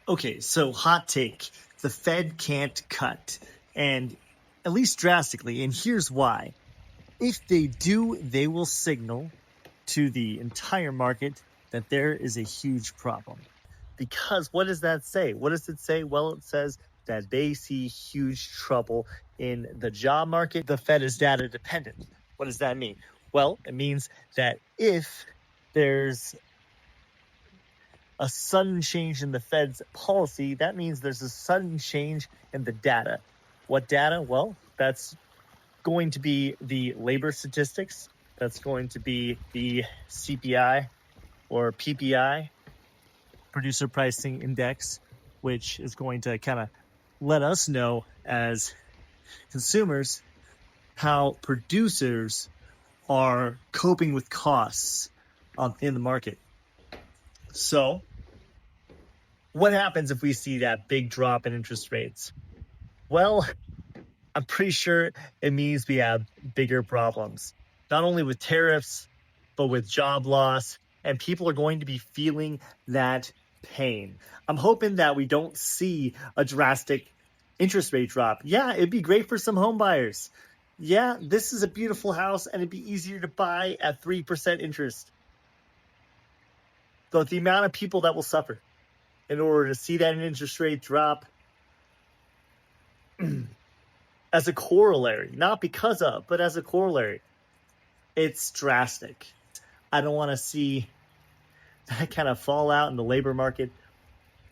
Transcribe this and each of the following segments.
Okay, so hot take. The Fed can't cut, and at least drastically. And here's why. If they do, they will signal to the entire market that there is a huge problem. Because what does that say? What does it say? Well, it says that they see huge trouble in the job market. The Fed is data dependent. What does that mean? Well, it means that if there's a sudden change in the Fed's policy, that means there's a sudden change in the data. What data? Well, that's going to be the labor statistics. That's going to be the CPI or PPI, producer pricing index, which is going to kind of let us know as consumers how producers are coping with costs in the market. So what happens if we see that big drop in interest rates? Well, I'm pretty sure it means we have bigger problems, not only with tariffs, but with job loss, and people are going to be feeling that pain. I'm hoping that we don't see a drastic interest rate drop. Yeah, it'd be great for some home buyers. Yeah, this is a beautiful house and it'd be easier to buy at 3% interest. But the amount of people that will suffer in order to see that interest rate drop as a corollary, not because of, but as a corollary, it's drastic. I don't want to see that kind of fallout in the labor market.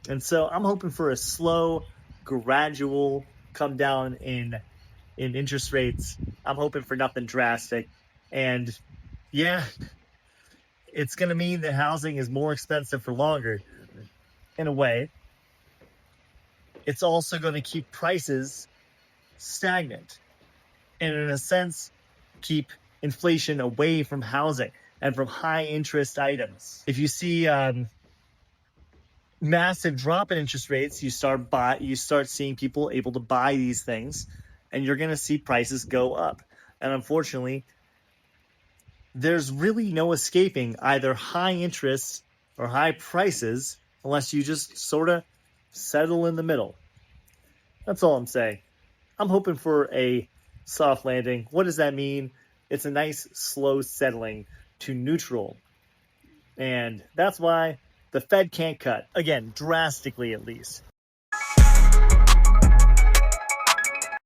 And so I'm hoping for a slow, gradual come down in interest rates. I'm hoping for nothing drastic. And yeah, it's going to mean that housing is more expensive for longer. In a way, it's also going to keep prices stagnant, and in a sense, keep inflation away from housing and from high interest items. If you see massive drop in interest rates, you start seeing people able to buy these things, and you're going to see prices go up. And unfortunately, there's really no escaping either high interest or high prices unless you just sort of settle in the middle. That's all I'm saying. I'm hoping for a soft landing. What does that mean? It's a nice, slow settling to neutral. And that's why the Fed can't cut. Again, drastically at least.